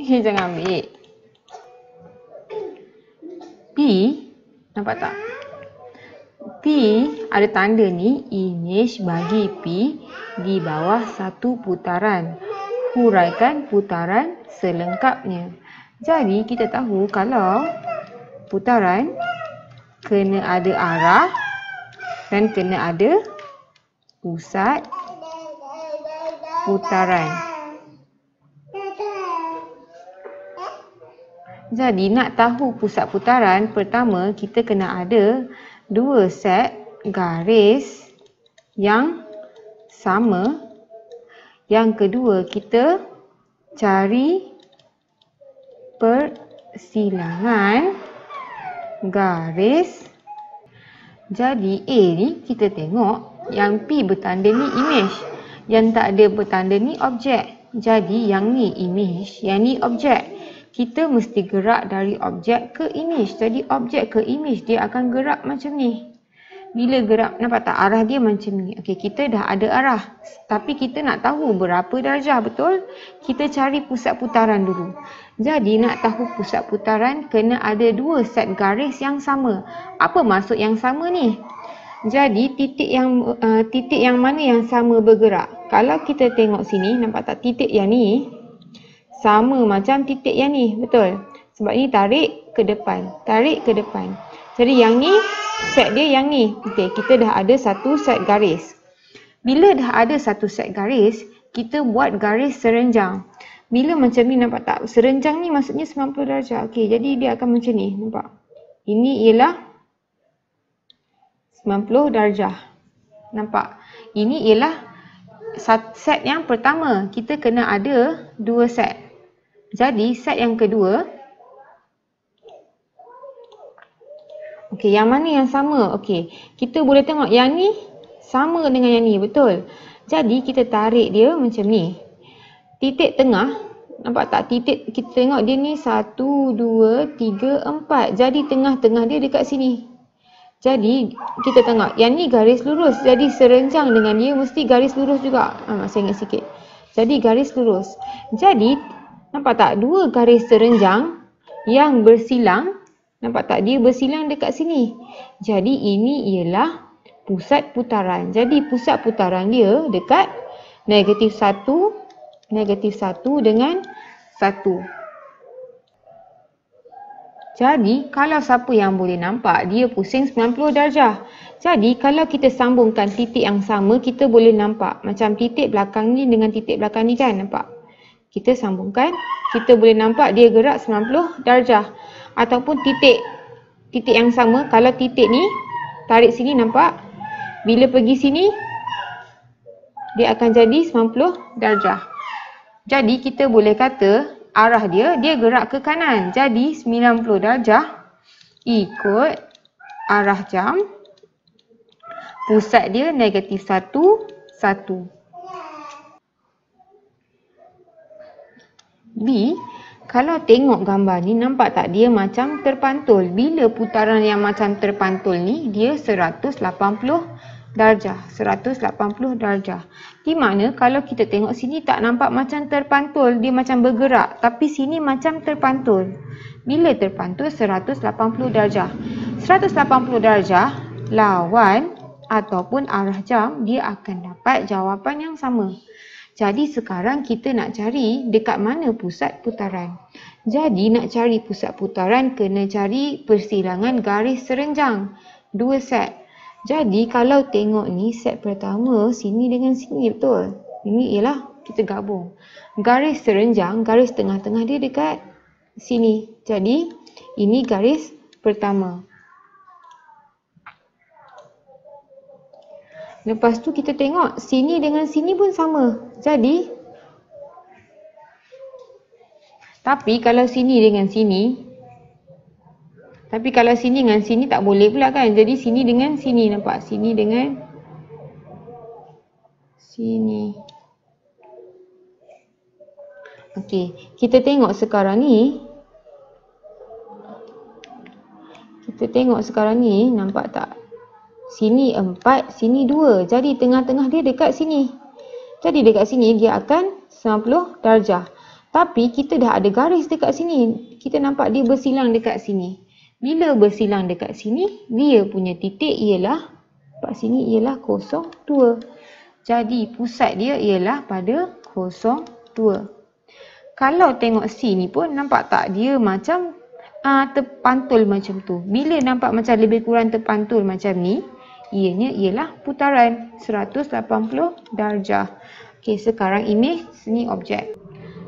jangan ambil. P, nampak tak? P ada tanda ni, imej bagi P di bawah satu putaran. Huraikan putaran selengkapnya. Jadi kita tahu kalau putaran kena ada arah dan kena ada pusat putaran. Jadi nak tahu pusat putaran, pertama kita kena ada dua set garis yang sama. Yang kedua kita cari persilangan garis. Jadi A ni kita tengok yang P bertanda ni imej, yang tak ada bertanda ni objek. Jadi yang ni imej, yang ni objek. Kita mesti gerak dari objek ke imej. Jadi objek ke imej dia akan gerak macam ni. Bila gerak, nampak tak arah dia macam ni. Okey, kita dah ada arah. Tapi kita nak tahu berapa darjah, betul? Kita cari pusat putaran dulu. Jadi nak tahu pusat putaran kena ada dua set garis yang sama. Apa maksud yang sama ni? Jadi titik yang mana yang sama bergerak? Kalau kita tengok sini, nampak tak titik yang ni sama macam titik yang ni, betul? Sebab ni tarik ke depan, tarik ke depan. Jadi yang ni set dia yang ni. Okey, kita dah ada satu set garis. Bila dah ada satu set garis, kita buat garis serenjang. Bila macam ni, nampak tak? Serenjang ni maksudnya 90 darjah. Okey, jadi dia akan macam ni, nampak? Ini ialah 90 darjah. Nampak? Ini ialah set yang pertama. Kita kena ada dua set. Jadi set yang kedua, okey, yang mana yang sama? Okey, kita boleh tengok yang ni sama dengan yang ni, betul? Jadi kita tarik dia macam ni. Titik tengah, nampak tak? Titik kita tengok dia ni 1, 2, 3, 4. Jadi tengah-tengah dia dekat sini. Jadi kita tengok yang ni garis lurus. Jadi serenjang dengan dia mesti garis lurus juga. Saya ingat sikit. Jadi garis lurus. Jadi nampak tak? Dua garis serenjang yang bersilang. Nampak tak? Dia bersilang dekat sini. Jadi ini ialah pusat putaran. Jadi pusat putaran dia dekat negatif 1 dengan 1. Jadi kalau siapa yang boleh nampak, dia pusing 90 darjah. Jadi kalau kita sambungkan titik yang sama, kita boleh nampak. Macam titik belakang ni dengan titik belakang ni kan, nampak? Kita sambungkan, kita boleh nampak dia gerak 90 darjah. Ataupun titik yang sama, kalau titik ni tarik sini, nampak? Bila pergi sini, dia akan jadi 90 darjah. Jadi kita boleh kata arah dia gerak ke kanan. Jadi 90 darjah ikut arah jam. Pusat dia negatif 1, 1. B, kalau tengok gambar ni, nampak tak dia macam terpantul. Bila putaran yang macam terpantul ni, dia 180 darjah. 180 darjah. Di mana kalau kita tengok sini tak nampak macam terpantul. Dia macam bergerak. Tapi sini macam terpantul. Bila terpantul 180 darjah. 180 darjah lawan ataupun arah jam, dia akan dapat jawapan yang sama. Jadi sekarang kita nak cari dekat mana pusat putaran. Jadi nak cari pusat putaran kena cari persilangan garis serenjang. Dua set. Jadi kalau tengok ni set pertama sini dengan sini, betul? Ini ialah kita gabung. Garis serenjang, garis tengah-tengah dia dekat sini. Jadi ini garis pertama. Lepas tu kita tengok sini dengan sini pun sama. Jadi tapi kalau sini dengan sini, tapi kalau sini dengan sini tak boleh pula kan. Jadi sini dengan sini, nampak? Sini dengan sini. Okey, kita tengok sekarang ni. Nampak tak? Sini 4, sini 2. Jadi tengah-tengah dia dekat sini. Jadi dekat sini dia akan 90 darjah. Tapi kita dah ada garis dekat sini. Kita nampak dia bersilang dekat sini. Bila bersilang dekat sini, dia punya titik ialah, kat sini ialah 0,2. Jadi pusat dia ialah pada 0,2. Kalau tengok C ni pun nampak tak dia macam terpantul macam tu. Bila nampak macam lebih kurang terpantul macam ni, ianya ialah putaran 180 darjah. Okey, sekarang imej, sini objek.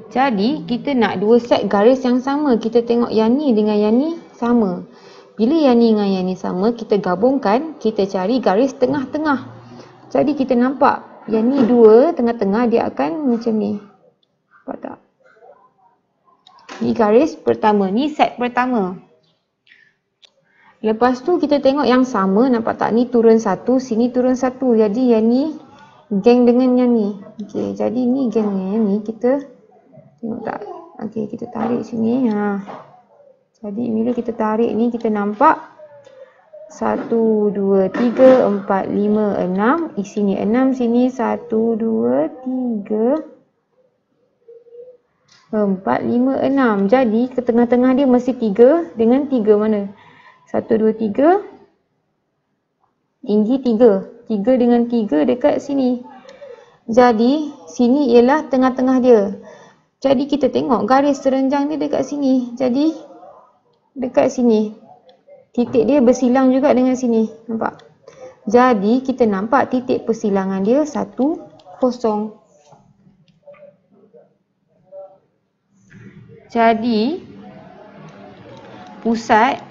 Jadi kita nak dua set garis yang sama. Kita tengok yang ni dengan yang ni sama. Bila yang ni dengan yang ni sama, kita gabungkan, kita cari garis tengah-tengah. Jadi kita nampak yang ni dua, tengah-tengah dia akan macam ni. Nampak tak? Ni garis pertama, ni set pertama. Lepas tu kita tengok yang sama, nampak tak? Ni turun satu, sini turun satu. Jadi yang ni geng dengan yang ni. Okey, jadi ni geng dengan yang ni, kita tengok tak? Okey, kita tarik sini. Jadi bila kita tarik ni, kita nampak 1, 2, 3, 4, 5, 6. Sini 6, sini 1, 2, 3, 4, 5, 6. Jadi ke tengah-tengah dia mesti 3 dengan 3 mana? 1, 2, 3. Tinggi 3. 3 dengan 3 dekat sini. Jadi sini ialah tengah-tengah dia. Jadi kita tengok garis serenjang dia dekat sini. Jadi dekat sini. Titik dia bersilang juga dengan sini. Nampak? Jadi kita nampak titik persilangan dia 1, 0. Jadi pusat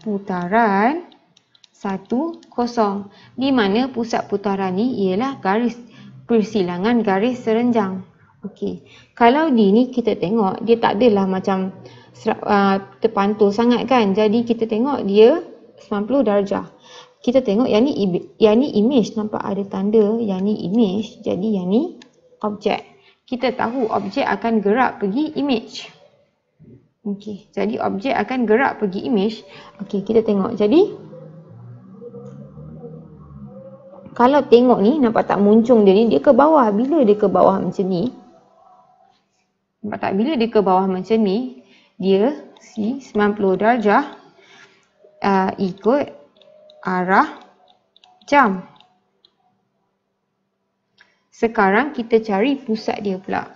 putaran 1, 0. Di mana pusat putaran ni ialah garis persilangan garis serenjang. Okey. Kalau ni kita tengok dia tak adalah macam terpantul sangat kan. Jadi kita tengok dia 90 darjah. Kita tengok yang ni image, nampak ada tanda yang ni image. Jadi yang ni objek. Kita tahu objek akan gerak pergi image. Okey, jadi objek akan gerak pergi image. Okey, kita tengok. Jadi kalau tengok ni, nampak tak muncung dia ni, dia ke bawah. Bila dia ke bawah macam ni, nampak tak? Bila dia ke bawah macam ni, dia 90 darjah ikut arah jam. Sekarang kita cari pusat dia pula.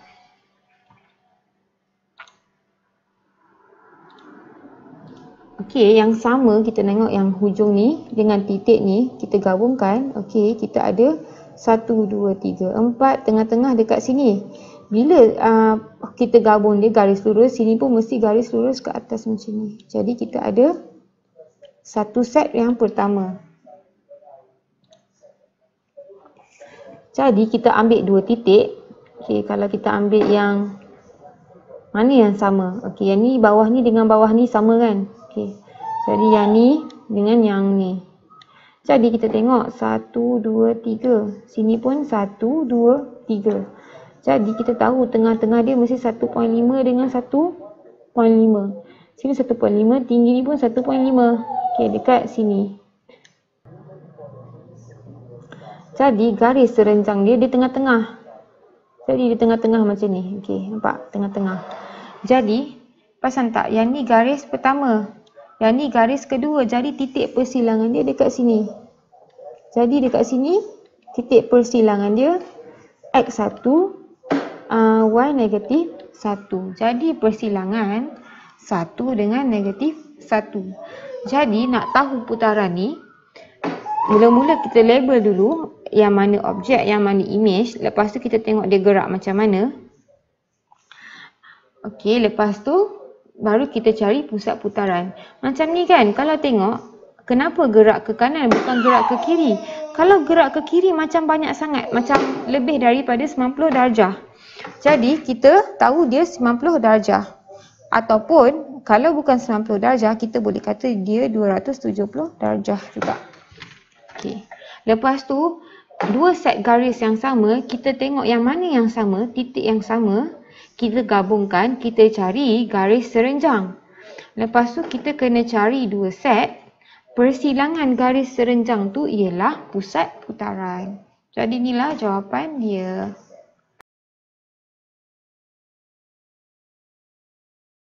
Okey, yang sama kita tengok yang hujung ni dengan titik ni, kita gabungkan. Okey, kita ada 1, 2, 3, 4, tengah-tengah dekat sini. Bila kita gabung dia garis lurus, sini pun mesti garis lurus ke atas macam ni. Jadi kita ada satu set yang pertama. Jadi kita ambil dua titik. Okey, kalau kita ambil yang mana yang sama? Okey, yang ni bawah ni dengan bawah ni sama kan? Okey. Jadi yang ni dengan yang ni. Jadi kita tengok 1, 2, 3. Sini pun 1, 2, 3. Jadi kita tahu tengah-tengah dia mesti 1.5 dengan 1.5. Sini 1.5, tinggi ni pun 1.5. Okey, dekat sini. Jadi garis serenjang dia di tengah-tengah. Jadi di tengah-tengah macam ni. Okey, nampak? Tengah-tengah. Jadi, perasan tak? Yang ni garis pertama. Yang ni garis kedua. Jadi titik persilangan dia dekat sini. Jadi dekat sini, titik persilangan dia X1, Y negatif 1. Jadi persilangan 1 dengan negatif 1. Jadi nak tahu putaran ni, mula-mula kita label dulu yang mana objek, yang mana image. Lepas tu kita tengok dia gerak macam mana. Okey, lepas tu baru kita cari pusat putaran. Macam ni kan, kalau tengok, kenapa gerak ke kanan bukan gerak ke kiri? Kalau gerak ke kiri macam banyak sangat, macam lebih daripada 90 darjah. Jadi kita tahu dia 90 darjah. Ataupun kalau bukan 90 darjah, kita boleh kata dia 270 darjah juga. Okey. Lepas tu, dua set garis yang sama, kita tengok yang mana yang sama, titik yang sama, kita gabungkan, kita cari garis serenjang. Lepas tu kita kena cari dua set, persilangan garis serenjang tu ialah pusat putaran. Jadi inilah jawapan dia.